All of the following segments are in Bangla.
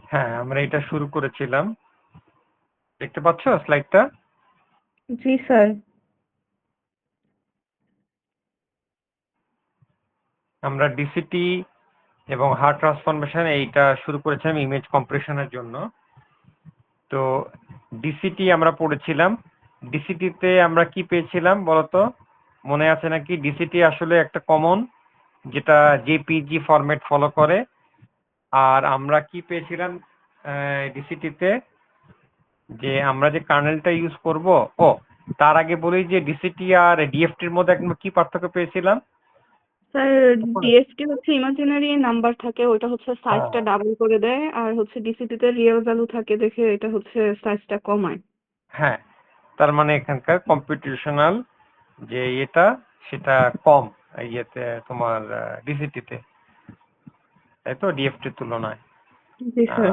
হ্যাঁ, আমরা এটা শুরু করেছিলাম। দেখতে পাচ্ছ স্লাইডটা? জি স্যার। আমরা ডিসিটি এবং হার ট্রান্সফরমেশন এইটা শুরু করেছিলাম ইমেজ কম্প্রেশনের জন্য। তো ডিসিটি আমরা পড়েছিলাম। ডিসিটিতে আমরা কি পেয়েছিলাম বলতো? মনে আছে নাকি? ডিসিটি আসলে একটা কমন, যেটা জেপিজি ফরম্যাট ফলো করে। আর আমরা কি পেয়েছিলাম ডিসিটিতে? যে আমরা যে কার্নেলটা ইউজ করব। ও, তার আগে বলি যে ডিসিটি আর ডিএফটির মধ্যে একদম কি পার্থক্য পেয়েছিলাম? স্যার ডিএফটি হচ্ছে ইমাজিনারি নাম্বার থাকে, ওটা হচ্ছে হ্যাঁ, সাইজটা ডাবল করে দেয়, আর হচ্ছে ডিসিটিতে রিয়েল ভ্যালু থাকে দেখে এটা হচ্ছে সাইজটা কমায়। হ্যাঁ, তার মানে এখানকার কম্পিটিশনাল যে এটা, সেটা কম ইয়েতে তোমার ডিসিটিতে, তাই তো, ডিএফটির তুলনায়। জি স্যার।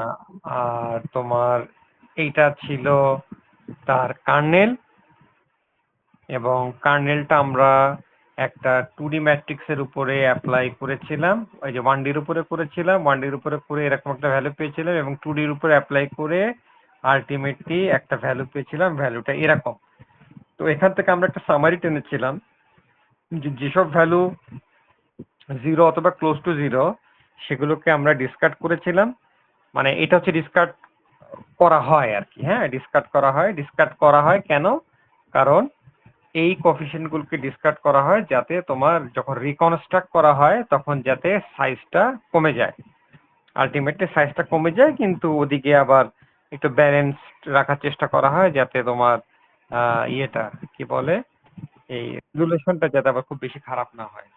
আর তোমার এইটা ছিল তার কার্নেল, এবং কার্নেলটা আমরা একটা 2D ম্যাট্রিক্সের উপরে অ্যাপ্লাই করেছিলাম। ওই যে 1Dর উপরে করেছিলাম, 1Dর উপরে করে এরকম একটা ভ্যালু পেয়েছিলাম, এবং 2Dর উপরে অ্যাপ্লাই করে আলটিমেটলি একটা ভ্যালু পেয়েছিলাম, ভ্যালুটা এরকম। তো এখান থেকে আমরা একটা সামারি টেনেছিলাম যে যেসব ভ্যালু 0 অথবা ক্লোজ টু 0 সেগুলোকে আমরা ডিসকার্ড করেছিলাম। মানে এটা হচ্ছে ডিসকার্ড করা হয় আর কি। হ্যাঁ, ডিসকার্ড করা হয় কেন? কারণ এই কোএফিসিয়েন্ট গুলোকে ডিসকার্ড করা হয় যাতে তোমার যখন রিকনস্ট্রাক্ট করা হয় তখন যাতে সাইজটা কমে যায়। আলটিমেটলি সাইজটা কমে যায়, কিন্তু ওদিকে আবার একটু ব্যালেন্স রাখার চেষ্টা করা হয় যাতে তোমার ইয়েটা কি বলে, এই রিলেশনটা যাতে আবার খুব বেশি খারাপ না হয়।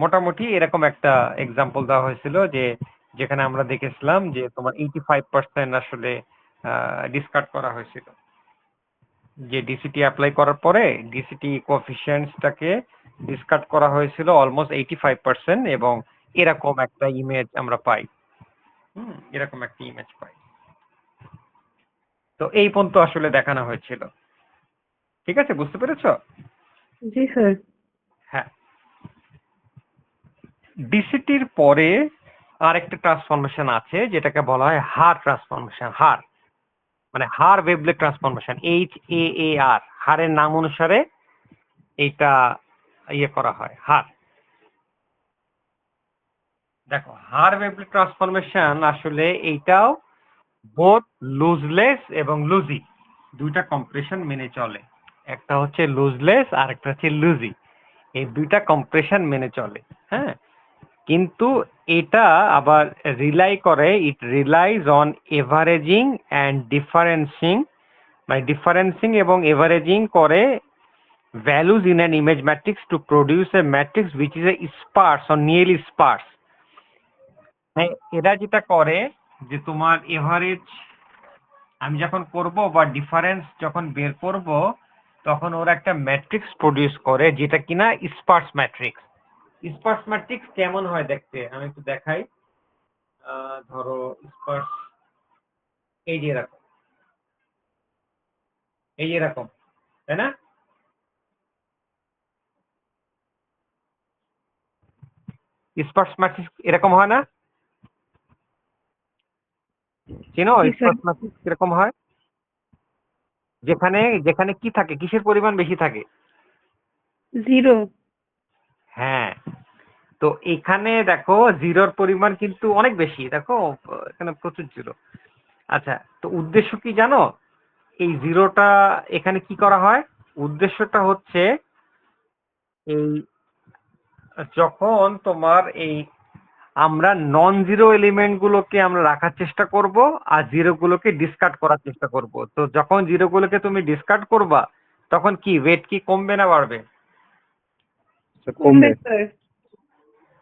মোটামুটি এরকম একটা এক্সাম্পল দেওয়া হয়েছিল যে যেখানে আমরা দেখেছিলাম যে তোমার 85% আসলে ডিসকার্ড করা হয়েছিল। যে ডিসিটি অ্যাপ্লাই করার পরে ডিসিটি কোএফিসিয়েন্টসটাকে ডিসকার্ড করা হয়েছিল অলমোস্ট 85%, এবং এরকম একটা ইমেজ আমরা পাই। এরকম একটা ইমেজ পাই। তো এই পর্যন্ত আসলে দেখানো হয়েছিল। ঠিক আছে, বুঝতে পেরেছো? জি স্যার। হ্যাঁ। ডিসিটির পরে আরেকটা ট্রান্সফরমেশন আছে যেটাকে বলা হয় হার ট্রান্সফরমেশন। হার মানে হার ওয়েবলেট ট্রান্সফরমেশন, HAAR, হারের নাম অনুসারে এইটা ইয়ে করা হয়, হার। দেখো, হার ওয়েবলেট ট্রান্সফরমেশন আসলে এইটাও বোথ লুজলেস এবং লুজি, দুইটা কম্প্রেশন মেনে চলে। একটা হচ্ছে লুজলেস আর একটা হচ্ছে লুজি, এই দুইটা কম্প্রেশন মেনে চলে। হ্যাঁ, কিন্তু এটা আবার ইট রিলাইজ অন এভারেজিং অ্যান্ড ডিফারেন্সিং, মানে ডিফারেন্সিং এবং এভারেজিং করে values in an image matrix to produce A matrix which is a Spurs or nearly Spurs. এরা যেটা করে যে তোমার এভারেজ আমি যখন করব বা ডিফারেন্স যখন বের করব, তখন ওরা একটা ম্যাট্রিক্স প্রডিউস করে যেটা কিনা স্পার্স ম্যাট্রিক্স। স্পার্স ম্যাট্রিক্স কেমন হয় দেখতে আমি একটু দেখাই। ধরো স্পার্স এই যে এরকম, এই যে এরকম, তাই না? স্পার্স ম্যাট্রিক্স এরকম হয় না? চেনো জি স্যার। স্পার্স ম্যাট্রিক্স কিরকম হয়? যেখানে যেখানে কি থাকে, কিসের পরিমাণ বেশি থাকে? জিরো। হ্যাঁ, তো এখানে দেখো জিরোর পরিমাণ কিন্তু অনেক বেশি। দেখো এখানে প্রচুর জিরো। আচ্ছা, তো উদ্দেশ্য কি জানো? এই জিরোটা এখানে কি করা হয়? উদ্দেশ্যটা হচ্ছে এই যখন তোমার এই আমরা নন জিরো এলিমেন্ট গুলোকে আমরা রাখার চেষ্টা করব, আর জিরো গুলোকে ডিসকার্ড করার চেষ্টা করব। তো যখন জিরো গুলোকে তুমি ডিসকার্ড করবা তখন কি ওয়েট কি কমবে না বাড়বে? কমবে স্যার।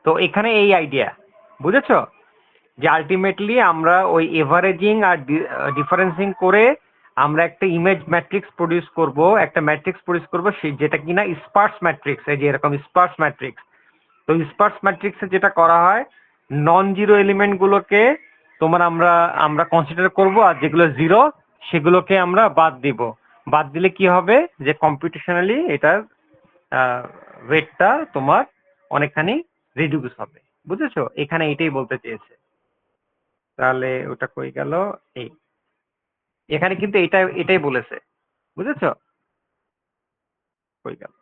তো এখানে এই আইডিয়া, বুঝেছো? যে আলটিমেটলি আমরা ওই এভারেজিং আর ডিফারেন্সিং করে আমরা একটা ইমেজ ম্যাট্রিক্স প্রডিউস করব, একটা ম্যাট্রিক্স প্রডিউস করব সেই যেটা কিনা স্পার্স ম্যাট্রিক্স। এই যে এরকম স্পার্স ম্যাট্রিক্স। তো স্পার্স ম্যাট্রিক্সে যেটা করা হয়, নন জিরো এলিমেন্ট গুলোকে তোমার আমরা আমরা কনসিডার করব, আর যেগুলো জিরো সেগুলোকে আমরা বাদ দিব। বাদ দিলে কি হবে, যে কম্পিটিশনালি এটার ওয়েটটা তোমার অনেকখানি রিডিউস হবে। বুঝেছো? এখানে এটাই বলতে চেয়েছে। তাহলে ওটা কই গেল? এই এখানে কিন্তু এটাই বলেছে, বুঝেছো? কই গেল?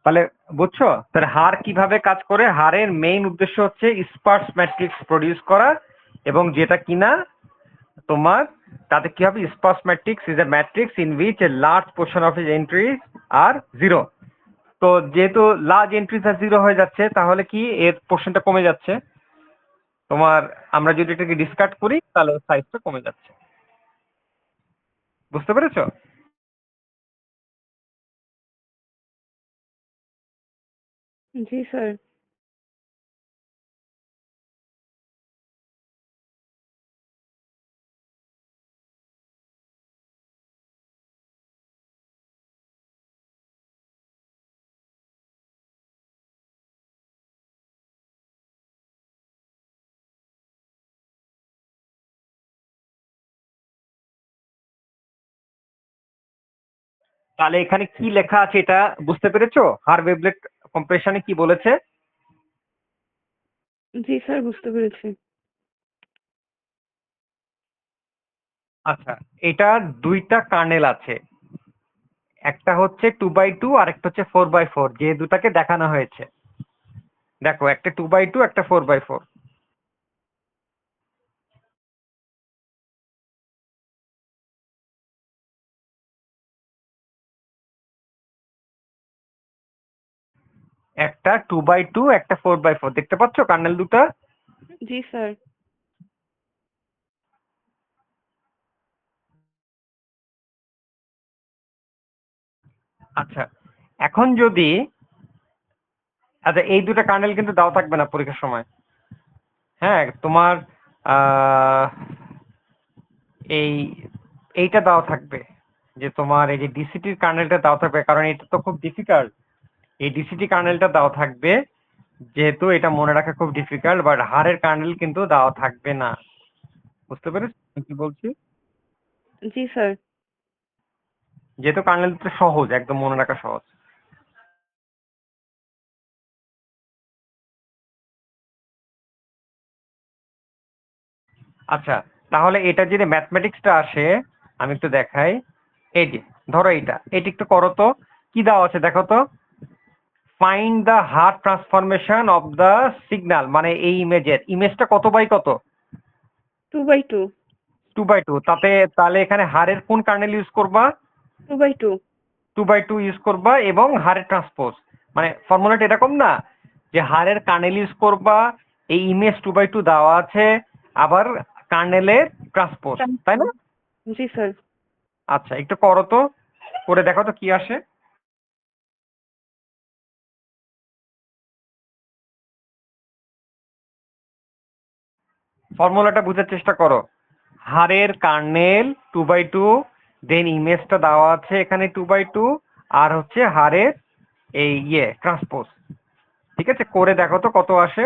তাহলে বুঝছো? তাহলে হার কিভাবে কাজ করে? হারের মেইন উদ্দেশ্য হচ্ছে স্পার্স ম্যাট্রিক্স প্রডিউস করা, এবং যেটা কিনা তোমার তাতে কি হবে? Sparse matrix is a matrix in which a large portion of is entries are zero. তো যেহেতু লার্জ এন্ট্রিজ আর জিরো হয়ে যাচ্ছে, তাহলে কি এর পোর্শনটা কমে যাচ্ছে। তোমার আমরা যদি এটাকে ডিসকার্ড করি তাহলে সাইজটা কমে যাচ্ছে। বুঝতে পেরেছো? জি স্যার। তাহলে এখানে কি লেখা আছে এটা বুঝতে পেরেছো? হার ওয়েভলেট কম্প্রেশনে কি বলেছে? জি স্যার, বুঝতে পেরেছি। আচ্ছা, এটা দুইটা কার্নেল আছে, একটা হচ্ছে 2x2 আর একটা হচ্ছে 4x4, যে দুটাকে দেখানো হয়েছে। দেখো, একটা 2x2 একটা 4x4। একটা 2x2 একটা 4x4, দেখতে পাচ্ছ কার্নেল দুটা? জি স্যার। আচ্ছা, এখন যদি আচ্ছা, এই দুটা কার্নেল কিন্তু দাও থাকবে না পরীক্ষার সময়। হ্যাঁ, তোমার আহ, এই এইটা দাও থাকবে, যে তোমার এই যে ডিসিটির কার্নেলটা দাও থাকবে, কারণ এটা তো খুব ডিফিকাল্ট। এই ডিসিটি কার্নেলটা দাও থাকবে, যেহেতু এটা মনে রাখা খুব ডিফিকাল্ট, বাট হারের কার্নেল কিন্তু দেওয়া থাকবে না। বুঝতে পেরেছ আমি কি বলছি? জি স্যার। যেহেতু কার্নেলটা সহজ, একদম মনে রাখা সহজ। আচ্ছা, তাহলে এটা যদি ম্যাথমেটিক্সটা আসে, আমি একটু দেখাই। এই যে ধরো এটা একটু করো তো। কি দেওয়া আছে দেখো তো? Find the her transformation of the signal, মানে এই ইমেজটা কত বাই কত? 2x2। 2x2। তাহলে এখানে হারের কোন কার্নেল ইউজ করবা? 2x2। 2x2 ইউজ করবা, এবং হারের ট্রান্সপোজ, মানে ফর্মুলাটা এরকম না যে হারের কার্নেল ইউজ করবা, এই ইমেজ 2x2 দেওয়া আছে, আবার কার্নেলের ট্রান্সপোজ, তাই না? জি স্যার। আচ্ছা, একটু করো তো, করে দেখো তো কি আসে। ফর্মুলাটা বুঝার চেষ্টা করো। হারের কার্নেল 2x2, দেন ইমেজটা দেওয়া আছে এখানে 2x2, আর হচ্ছে হারের এই ট্রান্সপোজ। ঠিক আছে, করে দেখো তো কত আসে।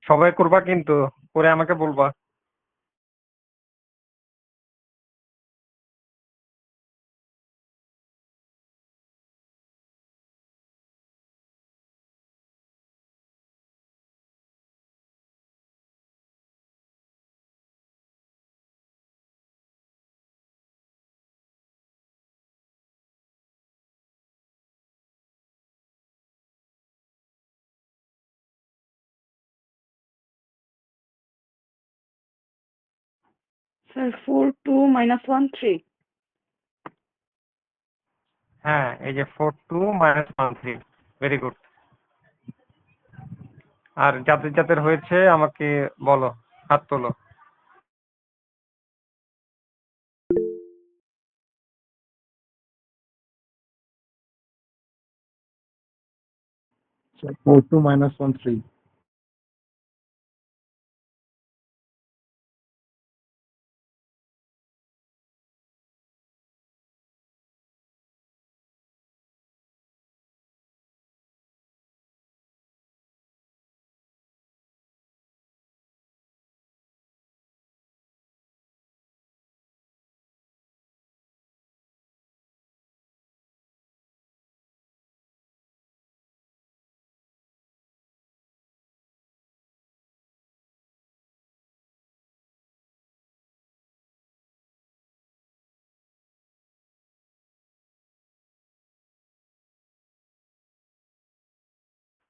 সবাই করবা কিন্তু, করে আমাকে বলবা। স্যার 4 2 -1 3। হ্যাঁ, এই যে 4 2 - 1 3, ভেরি গুড। আর যাদের যাদের হয়েছে আমাকে বলো, হাত তোলো। So 4 2 -1 3.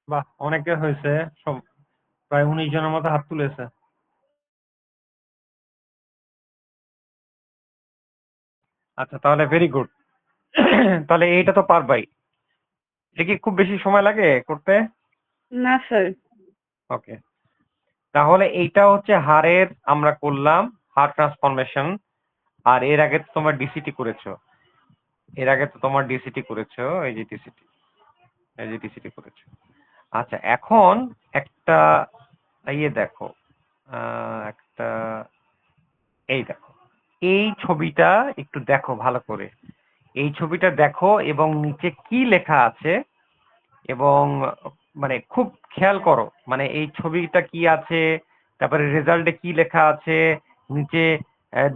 বাহ, অনেকে হয়েছে, সব প্রায় 19 জনের মতো হাত তুলেছে। আচ্ছা, তাহলে ভেরি গুড। তাহলে এইটা তো পারবাই। এটা কি খুব বেশি সময় লাগে করতে? না স্যার। ওকে, তাহলে এইটা হচ্ছে হাড়ের, আমরা করলাম হাড় ট্রান্সফরমেশন। আর এর আগে তো তোমার ডিসিটি করেছো, এই যে ডিসিটি, করেছো। আচ্ছা, এখন একটা ইয়ে দেখো, একটা, এই দেখো, এই ছবিটা একটু দেখো ভালো করে। এই ছবিটা দেখো এবং নিচে কি লেখা আছে, এবং মানে খুব খেয়াল করো, মানে এই ছবিটা কি আছে, তারপরে রেজাল্টে কি লেখা আছে, নিচে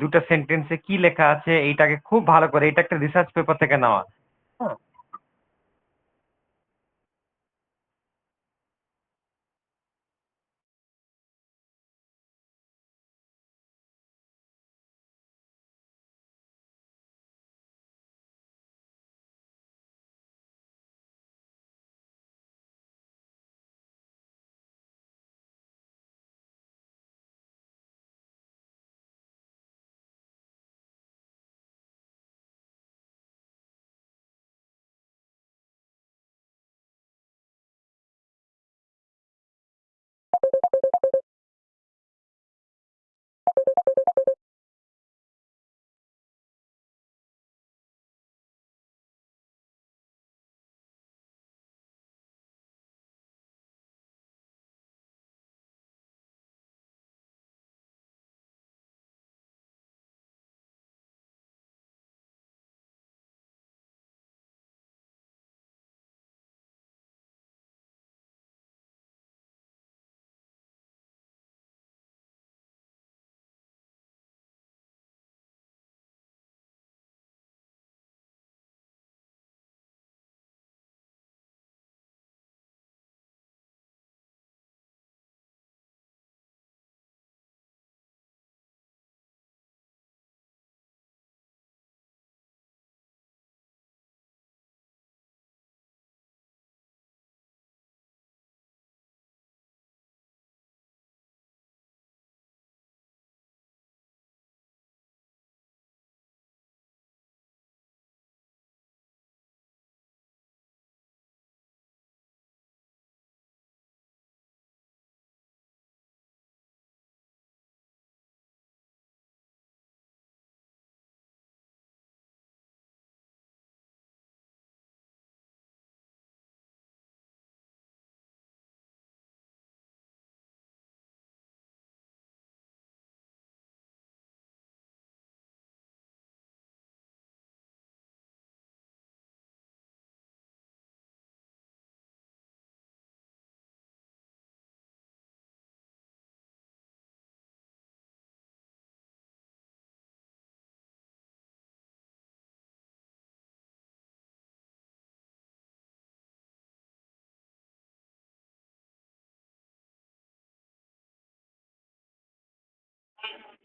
দুটো সেন্টেন্সে কি লেখা আছে, এইটাকে খুব ভালো করে, এটা একটা রিসার্চ পেপার থেকে নেওয়া। হ্যাঁ,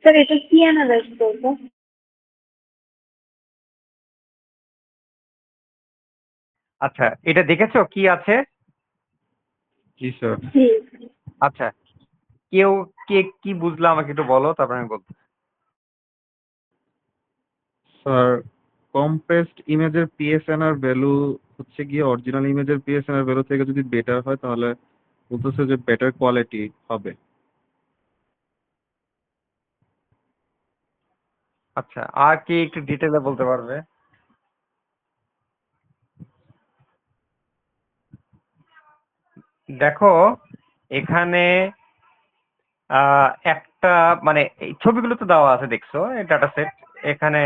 স্যার এটা কি অ্যানালাইজ করবো? আচ্ছা, এটা দেখেছো কি আছে? জি স্যার। জি আচ্ছা, কেউ কে কি বুঝলো আমাকে একটু বলো, তারপরে আমি বলবো। স্যার, কম্প্রেসড ইমেজের পিএসএনআর ভ্যালু হচ্ছে গিয়ে অরিজিনাল ইমেজের পিএসএনআর ভ্যালু থেকে যদি বেটার হয় তাহলে বলতেছে যে বেটার কোয়ালিটি হবে। আচ্ছা, আর কি একটু ডিটেলে বলতে পারবে? দেখো, এখানে একটা মানে এই ছবিগুলো তো দেওয়া আছে, দেখছো এই ডাটা সেট এখানে।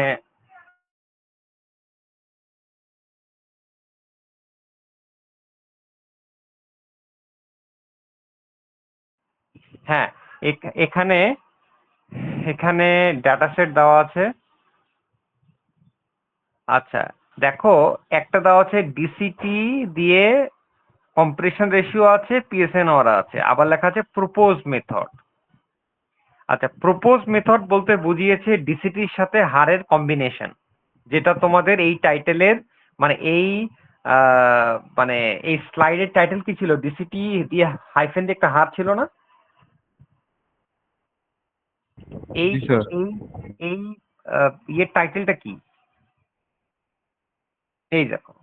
হ্যাঁ, এখানে এখানে ডাটা সেট দেওয়া আছে। আচ্ছা, দেখো, একটা দেওয়া আছে ডিসিটি দিয়ে কম্প্রেশন রেশিও আছে, পিএসএন ওরা আছে, আবার লেখা আছে প্রপোজ মেথড। আচ্ছা, প্রপোজ মেথড বলতে বুঝিয়েছে ডিসিটির সাথে হারের কম্বিনেশন, যেটা তোমাদের এই টাইটেলের মানে মানে এই স্লাইডের টাইটেল কি ছিল? ডিসিটি দিয়ে হাইফেন দিয়ে একটা হার ছিল না? এই জি স্যার। এই এই ইয়ের টাইটেলটা কি? এই দেখো,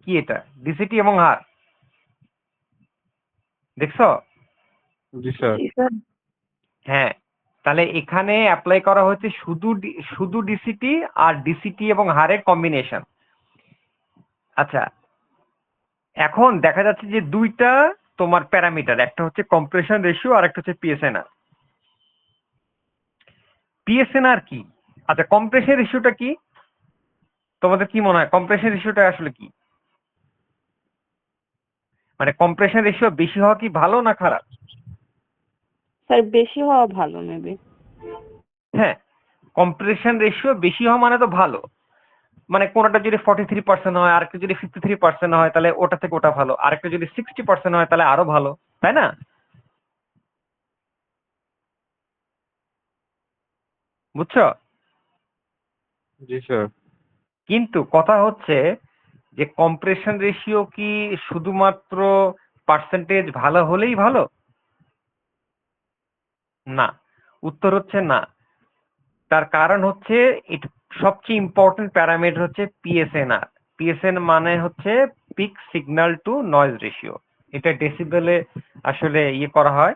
কি এটা? ডিসিটি এবং হার, দেখছো? জি স্যার। জি স্যার। হ্যাঁ, তাহলে এখানে অ্যাপ্লাই করা হচ্ছে শুধু ডিসিটি আর ডিসিটি এবং হারের কম্বিনেশন। আচ্ছা, এখন দেখা যাচ্ছে যে দুইটা তোমার প্যারামিটার, একটা হচ্ছে কম্প্রেশন রেশিও আর একটা হচ্ছে পিএসএনআর। পিএসএনআর কি? আচ্ছা, কম্প্রেশন রেশিওটা কি? তোমাদের কি মনে হয় কম্প্রেশন রেশিওটা আসলে কি? মানে কম্প্রেশন রেশিও বেশি হওয়া কি ভালো না খারাপ? স্যার বেশি হওয়া ভালো মেবি। হ্যাঁ, কম্প্রেশন রেশিও বেশি হওয়া মানে তো ভালো। মানে কোনটা যদি 43% হয়, আরেকটা যদি 53% হয়, তাহলে ওটা থেকে ওটা ভালো। আরেকটা যদি 60% হয়, তাহলে আরো ভালো, তাই না? বুঝছো? জি স্যার। কিন্তু কথা হচ্ছে যে কম্প্রেশন রেশিও কি শুধুমাত্র পার্সেন্টেজ ভালো হলেই ভালো? না, উত্তর হচ্ছে না। তার কারণ হচ্ছে সবচেয়ে ইম্পর্টেন্ট প্যারামিটার হচ্ছে পিএসএনআর। পিএসএন মানে হচ্ছে peak signal to noise ratio. এটা ডেসিবেলে আসলে ইয়ে করা হয়,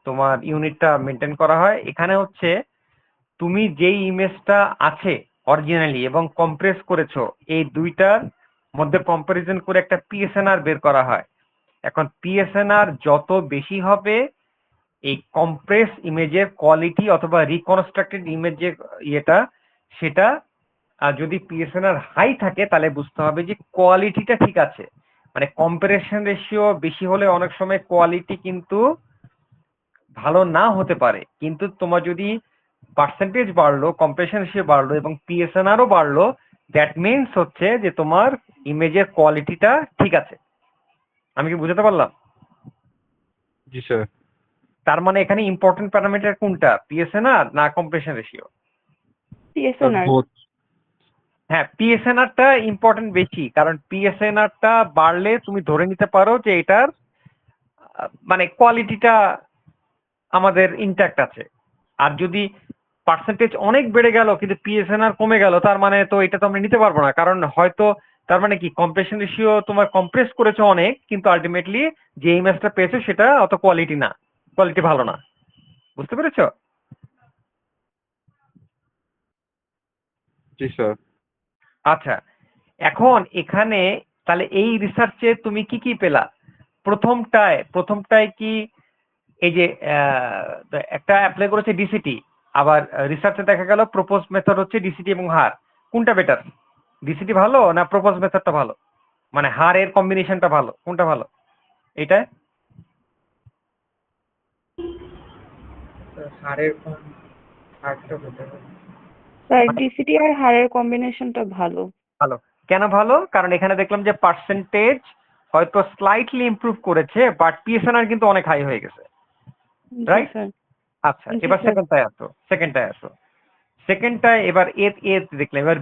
তোমার ইউনিটটা মেনটেন করা হয়। এখানে হচ্ছে তুমি যেই ইমেজটা আছে অরিজিনালি এবং কম্প্রেস করেছো, এই দুইটার মধ্যে কম্পারিজন করে একটা পিএসএনআর বের করা হয়। এখন পিএসএনআর যত বেশি হবে, এই কম্প্রেস ইমেজের কোয়ালিটি অথবা রিকনস্ট্রাক্টেড ইমেজের ইয়েটা, সেটা যদি পিএসএনআর হাই থাকে তাহলে বুঝতে হবে যে কোয়ালিটিটা ঠিক আছে। মানে কম্পারেশন রেশিও বেশি হলে অনেক সময় কোয়ালিটি কিন্তু ভালো না হতে পারে, কিন্তু তোমার যদি পার্সেন্টেজ বাড়লো, কম্প্রেশন রেশিও বাড়লো এবং পিএসএনআরও বাড়লো, দ্যাট মিনস হচ্ছে যে তোমার ইমেজের কোয়ালিটিটা ঠিক আছে। আমি কি বুঝাতে পারলাম? জি স্যার। তার মানে এখানে ইম্পর্টেন্ট প্যারামিটার কোনটা, পিএসএনআর না কম্প্রেশন রেশিও? পিএসএনআর। বোথ। হ্যাঁ, পিএসএনআরটা ইম্পর্টেন্ট বেশি, কারণ পিএসএনআরটা বাড়লে তুমি ধরে নিতে পারো যে এটার মানে কোয়ালিটিটা আমাদের ইনট্যাক্ট আছে। আর যদি পার্সেন্টেজ অনেক বেড়ে গেল কিন্তু পিএসএনআর কমে গেল, তার মানে তো এটা তো আমরা নিতে পারবো না, কারণ হয়তো তার মানে কি কম্প্রেশন রেশিও তোমার কম্প্রেস করেছো অনেক, কিন্তু আলটিমেটলি যে ইমেজটা পেয়েছো সেটা অত কোয়ালিটি না, কোয়ালিটি ভালো না। বুঝতে পেরেছো? জি স্যার। আচ্ছা, এখন এখানে তাহলে এই রিসার্চে তুমি কি কি পেলা? প্রথমটায় কি এই যে একটা অ্যাপ্লাই করেছে ডিসিটি, আবার রিসার্চে দেখা গেল প্রপোজ মেথড হচ্ছে ডিসিটি এবং হার। কোনটা বেটার? ডিসিটি ভালো না প্রপোজ মেথডটা ভালো? মানে হারের কম্বিনেশনটা ভালো, কোনটা ভালো এটা? স্যার মানে ডিসিটি আর হারের কম্বিনেশনটা ভালো। ভালো কেন ভালো? কারণ এখানে দেখলাম যে পার্সেন্টেজ হয়তো স্লাইটলি ইমপ্রুভ করেছে, বাট পিএসএনআর কিন্তু অনেক হাই হয়ে গেছে, জি রাইট? স্যার। আচ্ছা, জি এবার স্যার। সেকেন্ডটায় এবার এ দেখলাম, এবার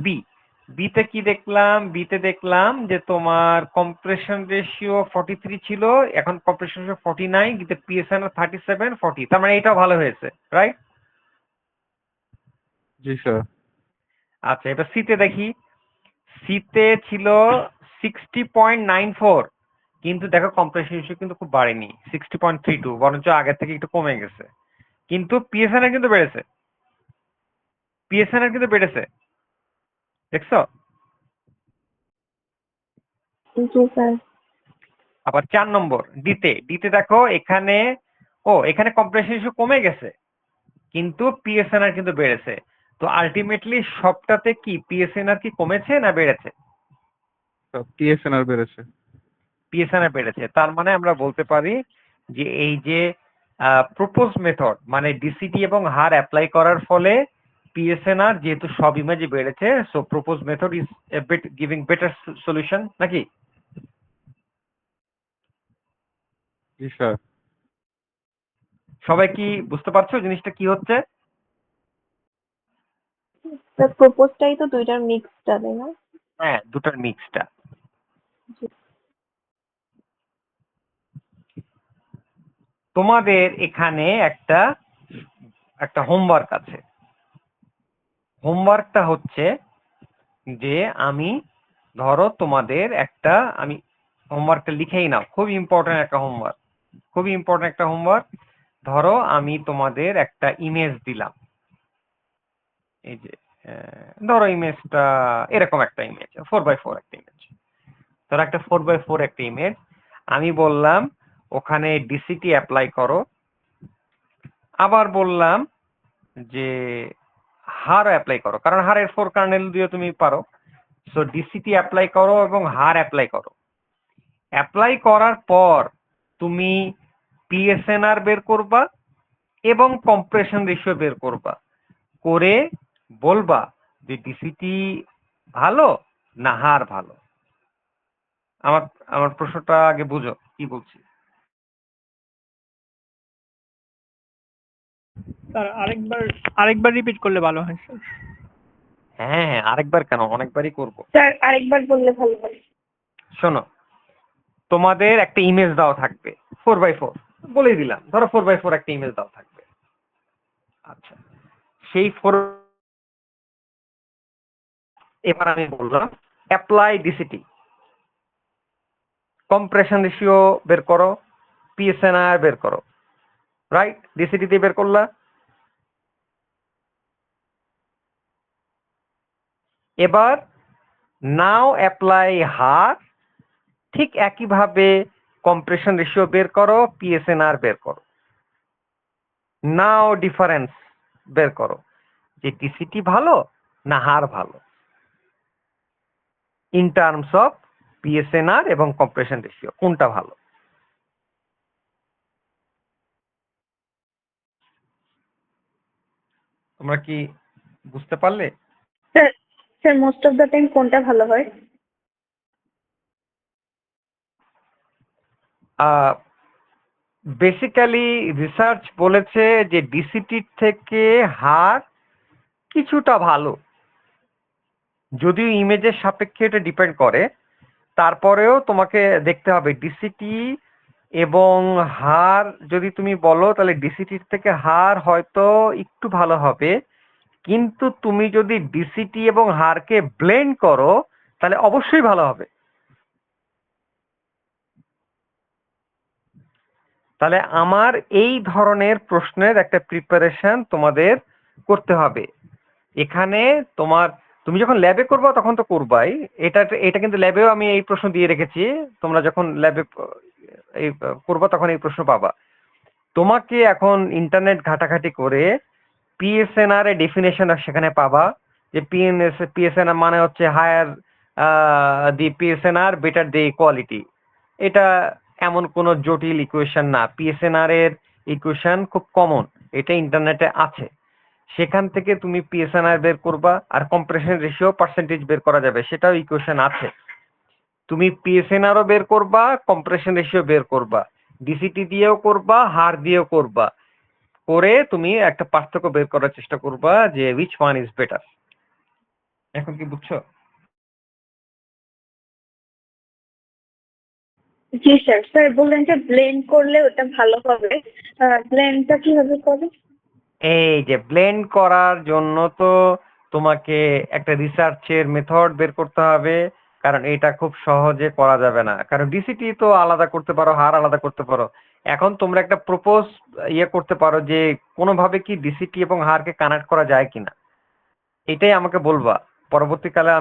বিতে কি দেখলাম? বিতে দেখলাম যে তোমার কম্প্রেশন রেশিও 43 ছিল, এখন কম্প্রেশন রেশিও 49, কিন্তু পিএসএনআর 37 40, তার মানে এটাও ভালো হয়েছে, রাইট? জি স্যার। আচ্ছা, এবার সিতে দেখি। সিতে ছিল 60.94, কিন্তু দেখো কম্প্রেশন রেশিও কিন্তু খুব বাড়েনি, 60.32, বরঞ্চ আগের থেকে একটু কমে গেছে, কিন্তু পিএসএনআর কিন্তু বেড়েছে, দেখছো? জি স্যার। আবার 4 নম্বর ডিতে দেখো, এখানে কম্প্রেশন রেশিও কমে গেছে, কিন্তু পিএসএনআর কিন্তু বেড়েছে। তো আলটিমেটলি সবটাতে কি পিএসএনআর কি কমেছে না বেড়েছে? পিএসএনআর বেড়েছে। পিএসএনআর বেড়েছে, তার মানে আমরা বলতে পারি যে এই যে প্রপোজ মেথড মানে ডিসিটি এবং হার অ্যাপ্লাই করার ফলে পিএসএনআর যেহেতু সব ইমেজে বেড়েছে, so propose method is giving better solution, নাকি? জি স্যার। সবাই কি বুঝতে পারছো জিনিসটা কি হচ্ছে? স্যার প্রপোজটাই তো দুইটার মিক্সটা, তাই না? হ্যাঁ, দুটার মিক্সটা। জি। তোমাদের এখানে একটা একটা হোমওয়ার্ক আছে। হোমওয়ার্কটা হচ্ছে যে ধরো তোমাদের আমি হোমওয়ার্কটা লিখেই নাও, খুব ইম্পর্টেন্ট একটা হোমওয়ার্ক। ধরো আমি তোমাদের একটা ইমেজ দিলাম, এই যে ধরো ইমেজটা এরকম একটা ইমেজ, 4x4 একটা ইমেজ, ধরো একটা 4x4 একটা ইমেজ। আমি বললাম ওখানে ডিসিটি অ্যাপ্লাই করো, আবার বললাম যে হার অ্যাপ্লাই করো, কারণ হারের 4 কার্নেল দিয়ে তুমি পারো। সো ডিসিটি অ্যাপ্লাই করো এবং হার অ্যাপ্লাই করো। অ্যাপ্লাই করার পর তুমি পিএসএনআর বের করবা এবং কম্প্রেশন রেশিও বের করবা, করে বলবা যে ডিসিটি ভালো না হার ভালো। আমার আমার প্রশ্নটা আগে বুঝো কি বলছি। স্যার আরেকবার রিপিট করলে ভালো হয় স্যার। হ্যাঁ হ্যাঁ, আরেকবার কেন, অনেকবারই করব। স্যার আরেকবার বললে ভালো হয়। শোনো, তোমাদের একটা ইমেজ দেওয়া থাকবে 4x4, বলেই দিলাম, ধরো 4x4 একটা ইমেজ দেওয়া থাকবে। আচ্ছা, সেই এবার আমি বললাম অ্যাপ্লাই ডিসিটি, কম্প্রেশন রেশিও বের করো, পিএসএনআর বের করো, রাইট? ডিসিটি দিয়ে বের করলা। এবার নাও অ্যাপ্লাই হার, ঠিক একইভাবে কম্প্রেশন রেশিও বের করো, পিএসএনআর বের করো। নাও ডিফারেন্স বের করো যে ডিসিটি ভালো না হার ভালো ইন টার্মস অফ পিএসএনআর এবং কম্প্রেশন রেশিও, কোনটা ভালো? তোমরা কি বুঝতে পারলে? Sir sir most of the time কোনটা ভালো হয়? বেসিক্যালি রিসার্চ বলেছে যে ডিসিটির থেকে হার কিছুটা ভালো, যদিও ইমেজের সাপেক্ষে এটা ডিপেন্ড করে, তারপরেও তোমাকে দেখতে হবে ডিসিটি এবং হার। যদি তুমি বলো তাহলে ডিসিটির থেকে হার হয়তো একটু ভালো হবে, কিন্তু তুমি যদি ডিসিটি এবং হারকে ব্লেন্ড করো তাহলে অবশ্যই ভালো হবে। তাহলে আমার এই ধরনের প্রশ্নের একটা প্রিপারেশন তোমাদের করতে হবে। এখানে তুমি যখন ল্যাবে করবা তখন তো করবাই, এটা কিন্তু ল্যাবেও আমি এই প্রশ্ন দিয়ে রেখেছি। তোমরা যখন ল্যাবে করবা তখন এই প্রশ্ন পাবা। তোমাকে এখন ইন্টারনেট ঘাটাঘাটি করে পিএসএনআর এর ডেফিনেশন সেখানে পাবা, যে পিএসএনআর মানে হচ্ছে higher the PSNR better the quality. এটা এমন কোনো জটিল ইকুয়েশন না, পিএসএনআর এর ইকুয়েশন খুব কমন, এটা ইন্টারনেটে আছে। সেখান থেকে তুমি পিএসএনআর বের করবা, আর কম্প্রেশন রেশিও পার্সেন্টেজ বের করা যাবে, সেটাও ইকুয়েশন আছে। তুমি পিএসএনআরও বের করবা, কম্প্রেশন রেশিও বের করবা, ডিসিটি দিয়েও করবা, হার দিয়েও করবা। করে তুমি একটা পার্থক্য বের করার চেষ্টা করবা যে which one is better। এখন কি বুঝছো? জি স্যার। স্যার বললেন যে ব্লেন্ড করলে ওটা ভালো হবে, ব্লেন্ডটা কিভাবে করে? এই যে ব্লেন্ড করার জন্য তো তোমাকে একটা রিসার্চের মেথড বের করতে হবে, কারণ এটা খুব সহজে করা যাবে না, কারণ ডিসিটি তো আলাদা করতে পারো, হার আলাদা করতে পারো। এখন তোমরা একটা প্রপোজ করতে পারো যে কোনোভাবে কি ডিসিটি এবং হারকে কানেক্ট করা যায় কিনা, এটাই আমাকে বলবা। পরবর্তীকালে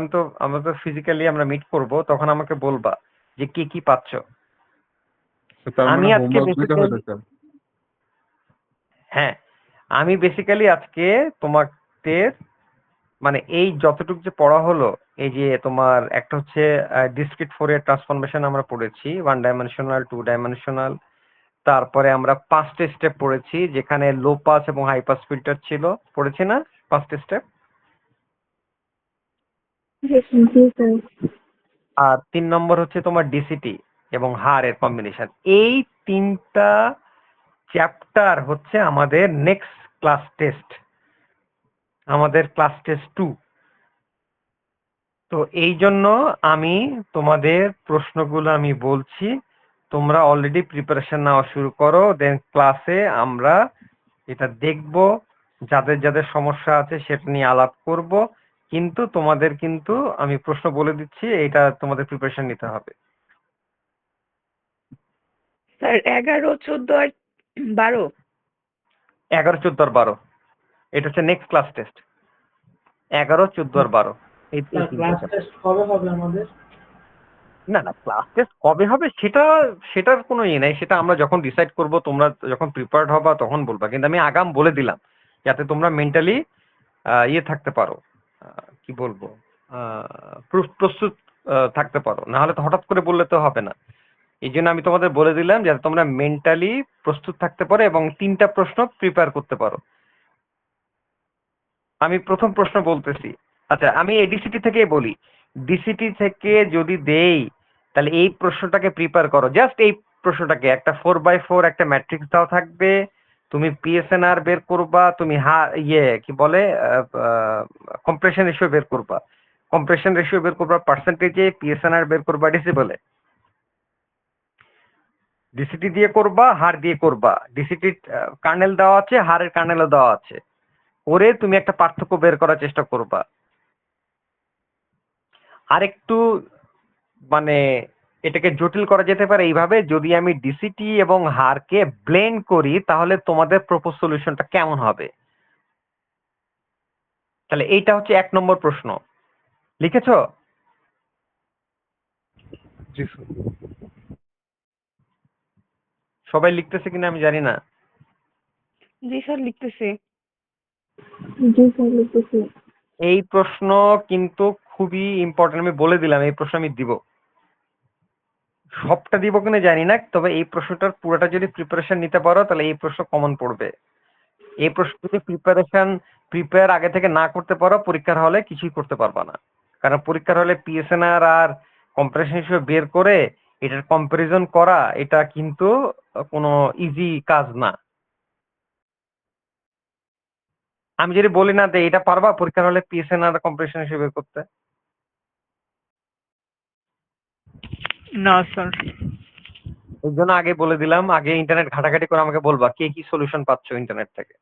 আমরা তো ফিজিক্যালি আমরা মিট করব, তখন আমাকে বলবা যে কি কি পাচ্ছ। তো তার আমি মানে আজকে হোমওয়ার্ক দিতে হবে বেসিক্যালি স্যার? হ্যাঁ, আমি বেসিক্যালি আজকে তোমাদের মানে এই যতটুকু যে পড়া হলো, এই যে তোমার একটা হচ্ছে ডিসক্রিট ফোরিয়ার ট্রান্সফরমেশন আমরা পড়েছি, 1 ডাইমেনশনাল, 2 ডাইমেনশনাল। তারপরে আমরা 5টা স্টেপ পড়েছি, যেখানে লো পাস এবং হাই পাস ফিল্টার ছিল, পড়েছি না 5টা স্টেপ? জি স্যার। আর 3 নম্বর হচ্ছে তোমার ডিসিটি এবং হারের কম্বিনেশন। এই 3টা চ্যাপ্টার হচ্ছে আমাদের নেক্সট ক্লাস টেস্ট, আমাদের ক্লাস টেস্ট 2। তো এই জন্য আমি তোমাদের প্রশ্নগুলো আমি বলছি, তোমরা অলরেডি প্রিপারেশন নেওয়া শুরু করো, দেন ক্লাসে আমরা এটা দেখব, যাদের যাদের সমস্যা আছে সেটা নিয়ে আলাপ করব। কিন্তু তোমাদের কিন্তু আমি প্রশ্ন বলে দিচ্ছি, এটা তোমাদের প্রিপারেশন নিতে হবে। স্যার 11, 14 আর 12। 11, 14 আর 12 এটা হচ্ছে নেক্সট ক্লাস টেস্ট। 11, 14 আর 12 এই তিনটা ক্লাস chapter। টেস্ট কবে হবে আমাদের? না না, ক্লাস টেস্ট কবে হবে সেটার কোনো ইয়ে নাই, সেটা আমরা যখন ডিসাইড করব, তোমরা যখন প্রিপেয়ার্ড হবা তখন বলবা। কিন্তু আমি আগাম বলে দিলাম যাতে তোমরা মেন্টালি থাকতে পারো, কি বলবো, প্রস্তুত থাকতে পারো, না হলে তো হঠাৎ করে বললে তো হবে না। এই জন্য আমি তোমাদের বলে দিলাম যাতে তোমরা মেন্টালি প্রস্তুত থাকতে পারো এবং 3টা প্রশ্ন প্রিপেয়ার করতে পারো। আমি প্রথম প্রশ্ন বলতেছি। আচ্ছা, আমি এডিসিটি থেকেই বলি। ডিসিটি থেকে যদি দেই, তাহলে এই প্রশ্নটাকে প্রিপেয়ার করো, জাস্ট এই প্রশ্নটাকে। একটা 4x4 একটা ম্যাট্রিক্স দাও থাকবে, তুমি পিএসএনআর বের করবা, তুমি কি বলে কম্প্রেশন রেশিও বের করবা, কম্প্রেশন রেশিও বের করবা পার্সেন্টেজে, পিএসএনআর বের করবা ডেসিবেলে। ডিসিটি দিয়ে করবা, হার দিয়ে করবা, ডিসিটির কার্নেল দেওয়া আছে, হারের কার্নেলও দেওয়া আছে, করে তুমি একটা পার্থক্য বের করার চেষ্টা করবা। আরেকটু মানে এটাকে জটিল করা যেতে পারে এইভাবে, যদি আমি ডিসিটি এবং হারকে ব্লেন্ড করি তাহলে তোমাদের প্রপোজ সলিউশনটা কেমন হবে। তাহলে এইটা হচ্ছে 1 নম্বর প্রশ্ন। লিখেছো? জি স্যার। সবাই লিখতেছে কিনা আমি জানি না। জি স্যার, লিখতেছি। জি স্যার লিখতেছি। এই প্রশ্ন কিন্তু খুবই ইম্পর্টেন্ট, আমি বলে দিলাম এই প্রশ্ন আমি দিব। সবটা দিব কিনা জানি না, তবে এই প্রশ্নটার পুরোটা যদি প্রিপারেশন নিতে পারো তাহলে এই প্রশ্ন কমন পড়বে। এই প্রশ্ন যদি প্রিপেয়ার আগে থেকে না করতে পারো, পরীক্ষার হলে কিছুই করতে পারবা না। কারণ পরীক্ষার হলে পিএসএনআর আর কম্প্রেশন হিসেবে বের করে এটার কম্পারিজন করা, এটা কিন্তু কোনো ইজি কাজ না। আমি যদি বলি না যে এটা পারবা পরীক্ষার হলে পিএসএনআর কম্প্রেশন হিসেবে বের করতে? না স্যার। এর জন্য আগে বলে দিলাম, আগে ইন্টারনেট ঘাটাঘাটি করে আমাকে বলবা কে কি সলিউশন পাচ্ছ ইন্টারনেট থেকে।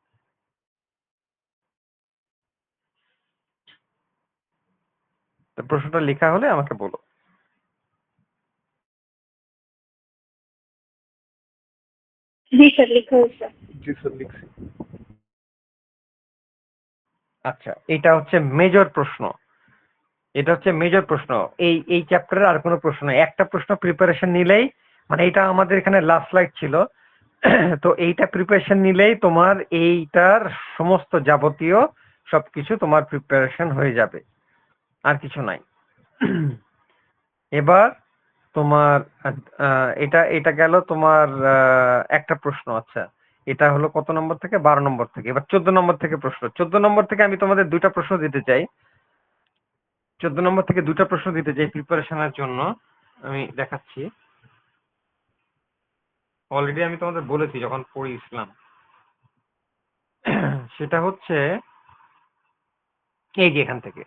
তো প্রশ্নটা লেখা হলে আমাকে বলো। জি স্যার লেখা হয়েছে। জি স্যার লিখছি। আচ্ছা, এটা হচ্ছে মেজর প্রশ্ন, এটা হচ্ছে মেজর প্রশ্ন। এই চ্যাপ্টারের আর কোনো প্রশ্ন নাই, একটা প্রশ্ন প্রিপারেশন নিলেই, মানে এটা আমাদের এখানে লাস্ট স্লাইড ছিল, তো এইটা প্রিপারেশন নিলেই তোমার এইটার সমস্ত যাবতীয় সবকিছু তোমার প্রিপারেশন হয়ে যাবে, আর কিছু নাই। এবার তোমার এটা এটা গেল তোমার একটা প্রশ্ন। আচ্ছা, এটা হলো কত নম্বর থেকে? 12 নম্বর থেকে। এবার 14 নম্বর থেকে প্রশ্ন। 14 নম্বর থেকে আমি তোমাদের 2টা প্রশ্ন দিতে চাই। 14 নম্বর থেকে 2টা প্রশ্ন দিতে চাই প্রিপারেশনের জন্য, আমি দেখাচ্ছি। অলরেডি আমি তোমাদের বলেছি যখন পড়িয়েছিলাম। সেটা হচ্ছে এই যে এখান থেকে,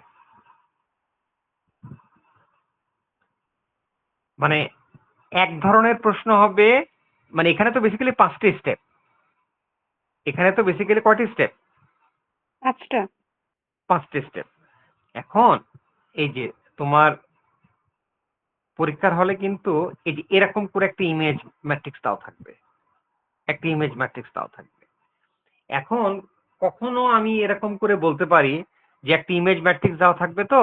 মানে এক ধরনের প্রশ্ন হবে, মানে এখানে তো বেসিক্যালি 5টি স্টেপ, এখানে তো বেসিক্যালি কয়টি স্টেপ? আচ্ছা 5টি স্টেপ। এখন এই যে তোমার পরীক্ষার হলে কিন্তু এই যে এরকম করে একটা ইমেজ ম্যাট্রিক্স তাও থাকবে, একটা ইমেজ ম্যাট্রিক্স তাও থাকবে। এখন কখনো আমি এরকম করে বলতে পারি যে একটা ইমেজ ম্যাট্রিক্স দেওয়া থাকবে, তো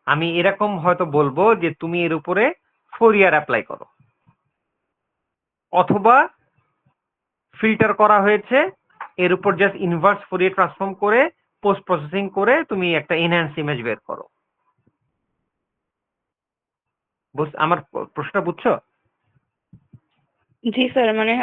আমি এরকম হয়তো বলবো যে তুমি এর উপরে ফোরিয়ার অ্যাপ্লাই করো, অথবা ফিল্টার করা হয়েছে এর উপর জাস্ট ইনভার্স ফোরিয়ার ট্রান্সফর্ম করে পোস্ট প্রসেসিং করে তুমি একটা এনহ্যান্স ইমেজ বের করো। আমার প্রশ্নটা বুঝছো? জি স্যার, মানে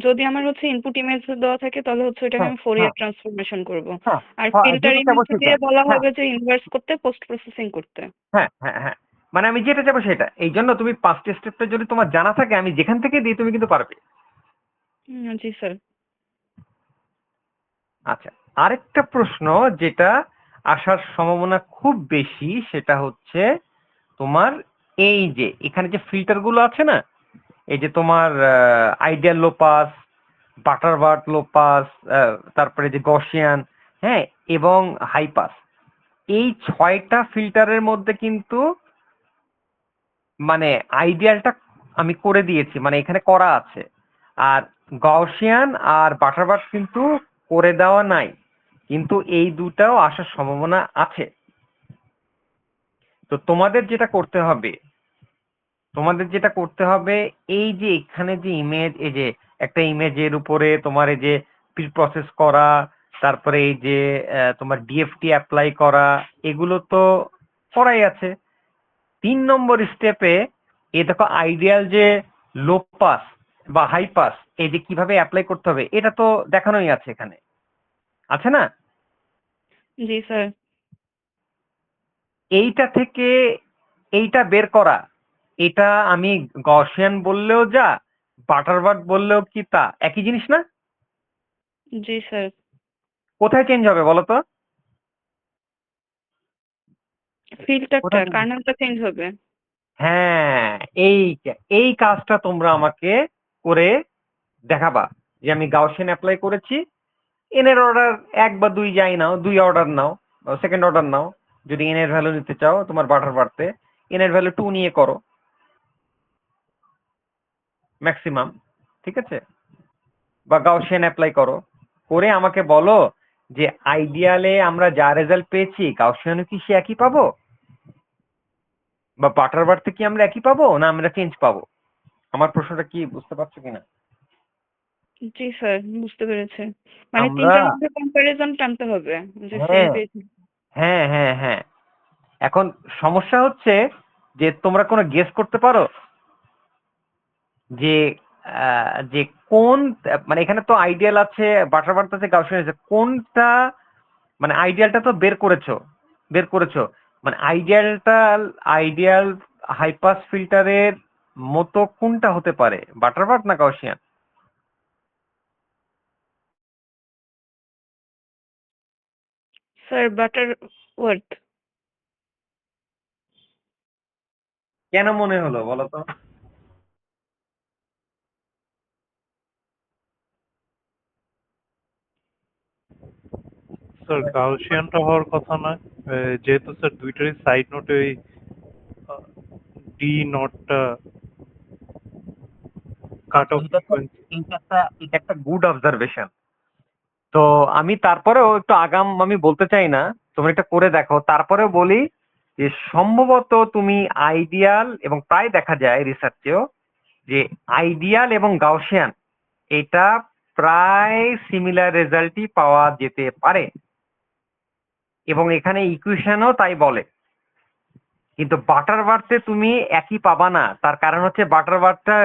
যদি আমার হচ্ছে ইনপুট ইমেজ দেওয়া থাকে তাহলে হচ্ছে ওটাকে হ্যাঁ আমি হ্যাঁ ফোরিয়ার ট্রান্সফরমেশন করব, হ্যাঁ আর হ্যাঁ, ফিল্টার যেটা ইমেজ চাবো সেটা। দিয়ে বলা হ্যাঁ হবে যে ইনভার্স করতে, পোস্ট প্রসেসিং করতে। হ্যাঁ হ্যাঁ হ্যাঁ, মানে আমি যেটা চাবো সেটা। এই জন্য তুমি 5টি স্টেপটা যদি তোমার জানা থাকে, আমি যেখান থেকে দিই তুমি কিন্তু পারবে। জি স্যার। আচ্ছা, আরেকটা প্রশ্ন যেটা আসার সম্ভাবনা খুব বেশি, সেটা হচ্ছে তোমার এই যে এখানে যে ফিল্টার গুলো আছে না, এই যে তোমার ideal low pass, Butterworth low pass, তারপরে যে গসিয়ান, হ্যাঁ, এবং হাই পাস, এই 6টা ফিল্টারের মধ্যে কিন্তু মানে আইডিয়ালটা আমি করে দিয়েছি, মানে এখানে করা আছে। আর গাউসিয়ান আর বাটারবার্ড কিন্তু করে দেওয়া নাই, কিন্তু এই দুটাও আসার সম্ভাবনা আছে। তো তোমাদের যেটা করতে হবে এই যে এখানে যে ইমেজ, এই যে একটা ইমেজের উপরে তোমার এই যে প্রি প্রসেস করা, তারপরে এই যে তোমার ডিএফটি অ্যাপ্লাই করা, এগুলো তো করাই আছে। 3 নম্বর স্টেপে এ দেখো আইডিয়াল যে লো পাস বা হাই পাস, এই যে কিভাবে অ্যাপ্লাই করতে হবে এটা তো দেখানোই আছে এখানে, আছে না? জি স্যার। এইটা থেকে এইটা বের করা, এটা আমি গসিয়ান বললেও যা, বাটারবার্ড বললেও কি তা একই জিনিস না? জি স্যার। কোথায় চেঞ্জ হবে বলো তো? ফিল্টারটা, কোথায় change? কার্নেলটা চেঞ্জ হবে। হ্যাঁ, এই এই কাজটা তোমরা আমাকে করে দেখাবা যে আমি গাউসিয়ান অ্যাপ্লাই করেছি, এনের অর্ডার 1 বা 2 যাই নাও, 2 অর্ডার নাও, সেকেন্ড অর্ডার নাও। যদি এন এর ভ্যালু নিতে চাও তোমার বাটার বাড়তে, এন এর ভ্যালু 2 নিয়ে করো ম্যাক্সিমাম, ঠিক আছে? বা গাউসিয়ান অ্যাপ্লাই করো, করে আমাকে বলো যে আইডিয়ালে আমরা যা রেজাল্ট পেয়েছি গাউসিয়ানও কি সে একই পাবো, বা বাটার বাড়তে কি আমরা একই পাবো, না আমরা চেঞ্জ পাবো? আমার প্রশ্নটা কি বুঝতে পারছো কিনা? জি স্যার, বুঝতে পেরেছি। মানে আমরা, তিনটার মধ্যে কম্প্যারিজন টানতে হবে যে সেম হ্যাঁ পেজ। হ্যাঁ হ্যাঁ হ্যাঁ, এখন সমস্যা হচ্ছে যে তোমরা কোনো গেস করতে পারো যে যে কোন, মানে এখানে তো আইডিয়াল আছে, বাটারবার্ড আছে, গাউসিয়ান আছে, কোনটা মানে আইডিয়ালটা তো বের করেছো, মানে আইডিয়াল হাই পাস ফিল্টারের মতো কোনটা হতে পারে, বাটারবার্ড না গাউসিয়ান? Sir butter worth. কেন মনে হলো বলো তো? স্যার গাউসিয়ানটা হওয়ার কথা নয়, যেহেতু স্যার দুইটারই সাইড নোটে ওই ডি নটটা কাট অফ এটা তো ফ্রিকোয়েন্সি। এটা একটা গুড অবজারভেশন। তো আমি তারপরেও একটু আগাম আমি বলতে চাই না, তোমরা এটা করে দেখো। তারপরেও বলি যে সম্ভবত তুমি আইডিয়াল, এবং প্রায় দেখা যায় রিসার্চেও যে আইডিয়াল এবং গাউসিয়ান এটা প্রায় সিমিলার রেজাল্টই পাওয়া যেতে পারে, এবং এখানে ইকুয়েশনও তাই বলে। কিন্তু বাটারবার্থে তুমি একই পাবা না, তার কারণ হচ্ছে বাটারবার্থটা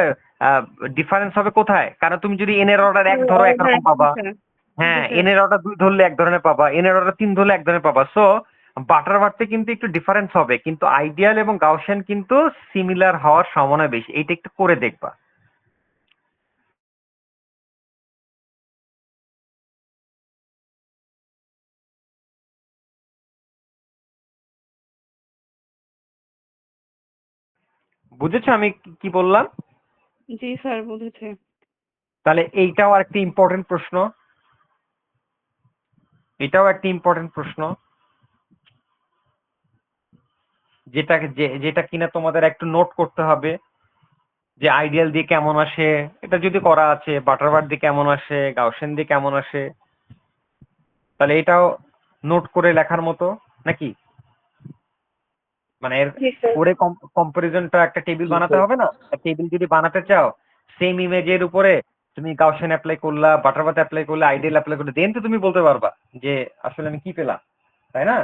ডিফারেন্স হবে কোথায়? কারণ তুমি যদি এন এর অর্ডার 1 ধরো একরকম পাবা, হ্যাঁ, জি স্যার। এন এর অর্ডার 2 ধরলে এক ধরনের পাবা, এন এর অর্ডার 3 ধরলে এক ধরনের পাবা। সো বাটারবার্থে কিন্তু একটু ডিফারেন্স হবে, কিন্তু আইডিয়াল এবং গাউসিয়ান কিন্তু সিমিলার হওয়ার সম্ভাবনা বেশি। এইটা একটু করে দেখবা। বুঝেছো আমি কি বললাম? জি স্যার বুঝেছি। তাহলে এইটাও একটা ইম্পর্টেন্ট প্রশ্ন, এটাও একটা ইম্পর্টেন্ট প্রশ্ন, যেটা কিনা তোমাদের একটু নোট করতে হবে, যে আইডিয়াল দিয়ে কেমন আসে, এটা যদি করা আছে, বাটারওয়ার্থ দিয়ে কেমন আসে, গাউসিয়ান দিয়ে কেমন আসে, তাহলে এটাও নোট করে লেখার মতো নাকি? মানে এর জি স্যার। করে কম্পারিজনটা একটা টেবিল বানাতে হবে না? টেবিল যদি বানাতে চাও, সেম ইমেজের উপরে তুমি গাউসিয়ান অ্যাপ্লাই করলা, বাটারওয়ার্থ অ্যাপ্লাই করলে, আইডিয়াল অ্যাপ্লাই করলে, দেন তো তুমি বলতে পারবা যে আসলে আমি কি পেলাম, তাই না?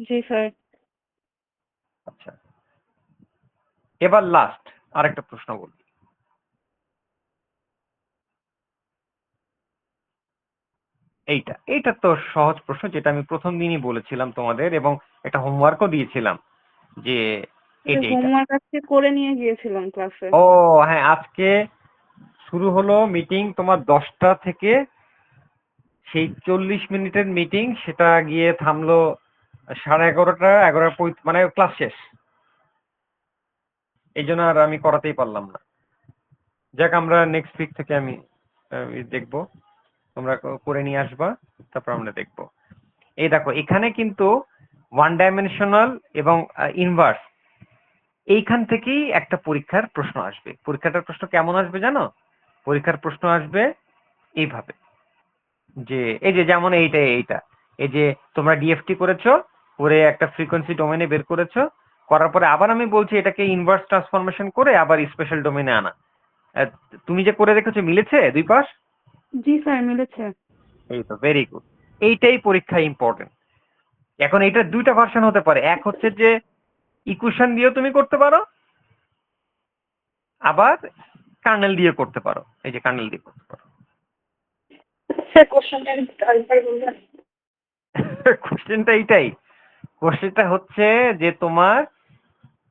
জি স্যার। আচ্ছা, এবার লাস্ট আরেকটা প্রশ্ন বলি। এইটা তো সহজ প্রশ্ন, যেটা আমি প্রথম দিনই বলেছিলাম তোমাদের, এবং একটা হোমওয়ার্কও দিয়েছিলাম যে এইটা। হোমওয়ার্ক আজকে করে নিয়ে গিয়েছিলাম ক্লাসে। ও হ্যাঁ, আজকে শুরু হলো মিটিং তোমার 10টা থেকে, সেই 40 মিনিটের মিটিং, সেটা গিয়ে থামলো 11:30, 11:35, মানে ক্লাস শেষ। এই জন্য আর আমি করাতেই পারলাম না। যাক, আমরা নেক্সট উইক থেকে আমি দেখবো, তোমরা করে নিয়ে আসবা, তারপর আমরা দেখবো। এই দেখো, এখানে কিন্তু ওয়ান ডাইমেনশনাল এবং ইনভার্স, এইখান থেকেই একটা পরীক্ষার প্রশ্ন আসবে। পরীক্ষাটার প্রশ্ন কেমন আসবে জানো? পরীক্ষার প্রশ্ন আসবে এইভাবে, যে এই যে যেমন এইটা, এই যে তোমরা ডিএফটি করেছো, করে একটা ফ্রিকোয়েন্সি ডোমেনে বের করেছো, করার পরে আবার আমি বলছি এটাকে ইনভার্স ট্রান্সফরমেশন করে আবার স্পেশাল ডোমেনে আনা। আহ, তুমি যে করে রেখেছো, মিলেছে দুই পাশ? জি স্যার মিলেছে। এই তো, ভেরি গুড। এইটাই পরীক্ষা ইম্পর্টেন্ট। এখন এইটার দুইটা ভার্সন হতে পারে, এক হচ্ছে যে ইকুয়েশন দিয়েও তুমি করতে পারো, আবার কার্নেল দিয়ে করতে পারো, এই যে কার্নেল দিয়ে করতে পারো। স্যার কোশ্চেনটা আরেকবার বলবেন? কোশ্চেনটা এইটাই, কোশ্চেনটা হচ্ছে যে তোমার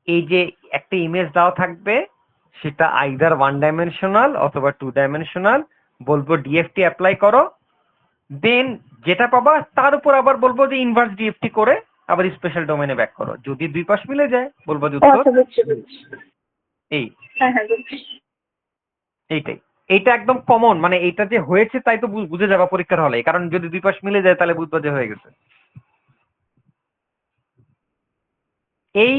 এই যে একটা ইমেজ দেওয়া থাকবে, সেটা আইদার ওয়ান ডাইমেনশনাল অথবা টু ডাইমেনশনাল, বলবো ডিএফটি অ্যাপ্লাই করো, দেন যেটা পাবা তার উপর আবার বলবো যে ইনভার্স ডিএফটি করে আবার স্পেশাল ডোমেনে ব্যাক করো। যদি দুই পাশ মিলে যায়, বলবো যে ও উত্তর আচ্ছা, বুঝছি বুঝছি। এই। হ্যাঁ হ্যাঁ বুঝছি। এইটাই, এইটা একদম কমন, মানে এটা যে হয়েছে তাই তো বুঝে যাবা পরীক্ষার হলে, কারণ যদি দুই পাশ মিলে যায় তাহলে বুঝবা যে হয়ে গেছে। এই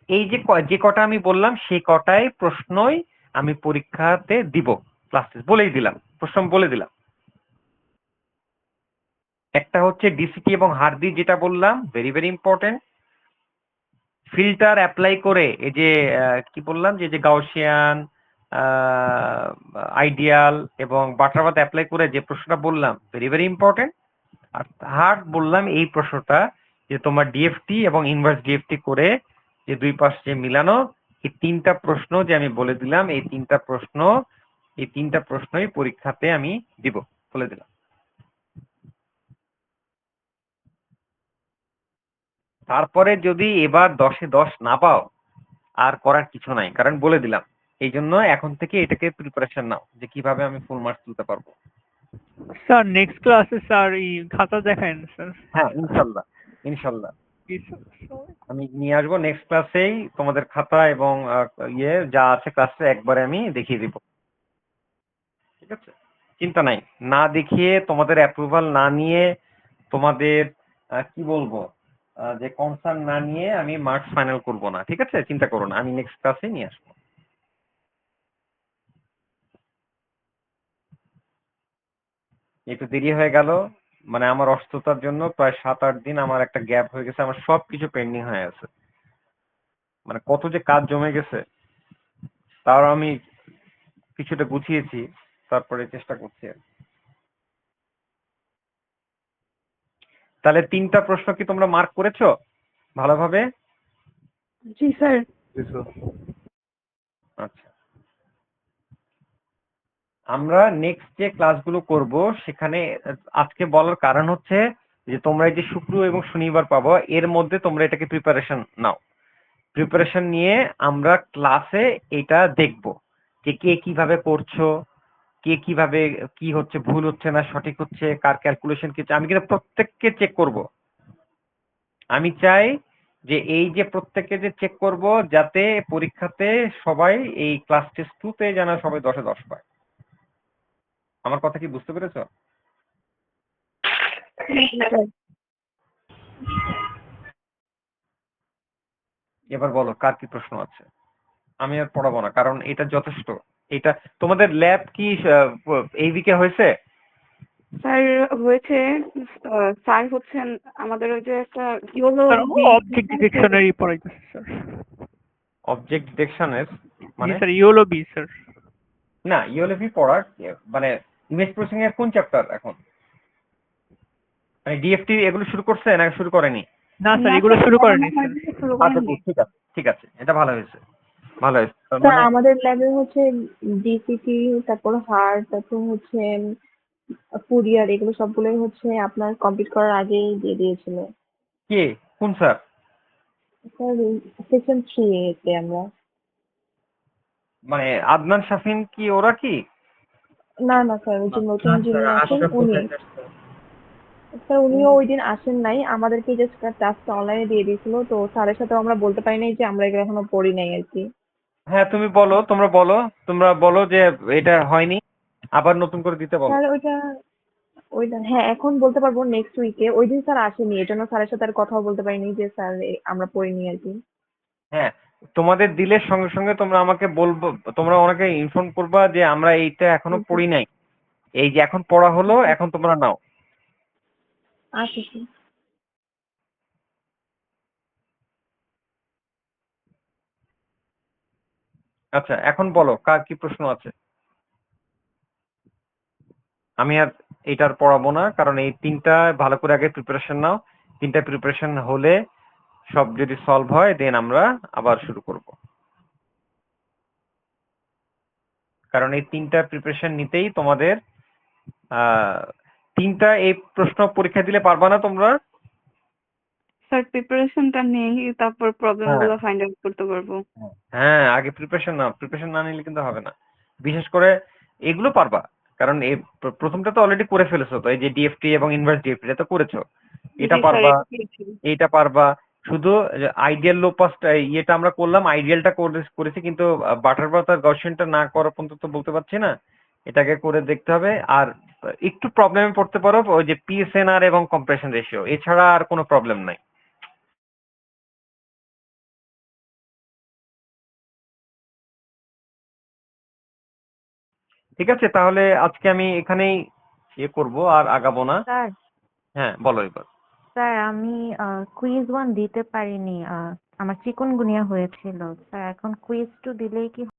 এই যে যে কটা আমি বললাম, সেই কটাই প্রশ্নই আমি পরীক্ষাতে দিব, ক্লাসে বলেই দিলাম, প্রশ্ন বলে দিলাম। একটা হচ্ছে ডিসিটি এবং হার্দি, যেটা বললাম very very important. Filter apply করে, এই যে কি বললাম, যে গাউসিয়ান, আইডিয়াল এবং বাটারওয়ার্থ অ্যাপ্লাই করে যে প্রশ্নটা বললাম, ভেরি ভেরি ইম্পর্টেন্ট। আর থার্ড বললাম এই প্রশ্নটা, যে তোমার ডিএফটি এবং ইনভার্স ডিএফটি করে যে দুই পাশ যে মিলানো, এই তিনটা প্রশ্ন যে আমি বলে দিলাম, এই তিনটা প্রশ্নই পরীক্ষাতে আমি দিব, বলে দিলাম। তারপরে যদি এবার 10-এ 10 না পাও, আর করার কিছু নাই, কারণ বলে দিলাম। এই জন্য এখন থেকে এটাকে প্রিপারেশন নাও, যে কিভাবে আমি ফুল মার্কস তুলতে পারবো। স্যার নেক্সট ক্লাসে স্যার এই খাতা দেখায় না স্যার। হ্যাঁ, ইনশাল্লাহ, ইনশাল্লাহ Please, sir. আমি নিয়ে আসবো নেক্সট ক্লাসেই, তোমাদের খাতা এবং যা আছে ক্লাসে একবারে আমি দেখিয়ে দিব, ঠিক আছে? চিন্তা নাই, না দেখিয়ে, তোমাদের অ্যাপ্রুভাল না নিয়ে, তোমাদের কি বলবো, যে কনসার্ন না নিয়ে আমি মার্কস ফাইনাল করব না, ঠিক আছে? চিন্তা করো না, আমি নেক্সট ক্লাসে নিয়ে আসবো। একটু দেরি হয়ে গেল, মানে আমার অসুস্থতার জন্য প্রায় 7-8 দিন আমার একটা গ্যাপ হয়ে গেছে, আমার সবকিছু পেন্ডিং হয়ে আছে, মানে কত যে কাজ জমে গেছে, তাও আমি কিছুটা গুছিয়েছি, তারপরে চেষ্টা করছি আর কি। তাহলে 3টা প্রশ্ন কি তোমরা মার্ক করেছো ভালোভাবে? জি স্যার। আচ্ছা, আমরা নেক্সট যে ক্লাসগুলো করব সেখানে আজকে বলার কারণ হচ্ছে যে তোমরা এই যে শুক্র এবং শনিবার পাবো, এর মধ্যে তোমরা এটাকে প্রিপারেশন নাও। প্রিপারেশন নিয়ে আমরা ক্লাসে এটা দেখব, যে কে কিভাবে করছো, কে কিভাবে, কি হচ্ছে, ভুল হচ্ছে না সঠিক হচ্ছে, কার ক্যালকুলেশন কি হচ্ছে, আমি কিন্তু প্রত্যেককে চেক করব। আমি চাই যে এই যে প্রত্যেকে যে চেক করব যাতে পরীক্ষাতে সবাই এই ক্লাস টেস্ট 2 তে যেন সবাই 10 এ 10 পায়। আমার কথা কি বুঝতে পেরেছো? এবার বলো কার কি প্রশ্ন আছে? আমি আর পড়াবো না, কারণ এটা যথেষ্ট। এটা তোমাদের ল্যাব কি এই উইকে হয়েছে? স্যার হয়েছে, স্যার হচ্ছেন আমাদের ওই যে একটা ইয়োলো স্যার অবজেক্ট ডিটেকশনেরই পড়াইতেছে স্যার। অবজেক্ট ডিটেকশনের জি মানে? Sir, YOLO B sir. না, ইওএলএফি পড়ার মানে ইমেজ প্রসেসিং এর কোন চ্যাপ্টার এখন? মানে ডিএফটি এগুলো শুরু করছে না শুরু করেনি? না স্যার, এগুলো শুরু করেনি স্যার। শুরু আচ্ছা করেননি। ঠিক আছে, ঠিক আছে, এটা ভালো হয়েছে, ভালো হয়েছে। স্যার মানে আমাদের ল্যাবে হচ্ছে ডিসিটি, তারপর হার্ট, তারপর হচ্ছে ফুরিয়ার, এগুলো সবগুলোই হচ্ছে আপনার কমপ্লিট করার আগেই দিয়ে দিয়েছিল। কে, কোন স্যার? স্যার সেকশন 3 তে আমরা। মানে আদনান শাফিন কি ওরা কি? না না স্যার, ওই যে নতুন যিনি আছেন উনি। স্যার উনিও ওই দিন আসেন নাই, আমাদেরকে জাস্ট টাস্কটা অনলাইনে দিয়ে দিয়েছিল, তো স্যারের সাথে আমরা বলতে পারি নাই যে আমরা এগুলো এখনো পড়ি নাই আর কি। হ্যাঁ তুমি বলো, তোমরা বলো যে এটা হয়নি, আবার নতুন করে দিতে বলো। স্যার ওইটা হ্যাঁ এখন বলতে পারবো নেক্সট উইকে। ওই দিন স্যার আসেনি, এই জন্য স্যারের সাথে আর কথাও বলতে পারিনি যে স্যার আমরা পড়িনি আর কি। হ্যাঁ, তোমাদের দিলে সঙ্গে সঙ্গে তোমরা আমাকে বলবো, তোমরা ওনাকে ইনফর্ম করবা যে আমরা এইটা এখনো পড়ি নাই, এই যে এখন পড়া হলো, এখন তোমরা নাও। আচ্ছা স্যার। আচ্ছা এখন বলো কার কি প্রশ্ন আছে? আমি আর এটার পড়াবো না, কারণ এই তিনটা ভালো করে আগে প্রিপারেশন নাও। তিনটা প্রিপারেশন হলে সব যদি সলভ হয় দেন আমরা আবার শুরু করব। কারণ এই তিনটা প্রিপারেশন নিতেই তোমাদের আহ তিনটা এই প্রশ্ন পরীক্ষা দিলে পারবা না তোমরা? স্যার প্রিপারেশনটা নেই, তারপর প্রবলেম হ্যাঁ গুলো ফাইন্ড আউট করতে পারবো। হ্যাঁ, আগে প্রিপারেশন নাও, প্রিপারেশন না নিলে কিন্তু হবে না। বিশেষ করে এগুলো পারবা, কারণ এই প্রথমটা তো অলরেডি করে ফেলেছো, তো এই যে ডিএফটি এবং ইনভার্স ডিএফটি এটা তো করেছো, এটা জি স্যার, পারবা, এটা পেয়েছি। এইটা পারবা। শুধু আইডিয়াল লো পাস ইয়েটা আমরা করলাম, আইডিয়ালটা করেছি, কিন্তু বাটারবার্থ আর গসিয়ানটা না করা পর্যন্ত তো বলতে পারছি না, এটাকে করে দেখতে হবে। আর একটু প্রবলেমে পড়তে পারো ওই যে পিএসএনআর এবং কম্প্রেশন রেশিও, এছাড়া আর কোনো প্রবলেম নাই। ঠিক আছে, তাহলে আজকে আমি এখানেই ইয়ে করব, আর আগাবো না। স্যার হ্যাঁ বলো এবার। স্যার আমি কুইজ 1 দিতে পারিনি, আমার চিকুনগুনিয়া হয়েছিল স্যার। এখন কুইজ 2 দিলেই কি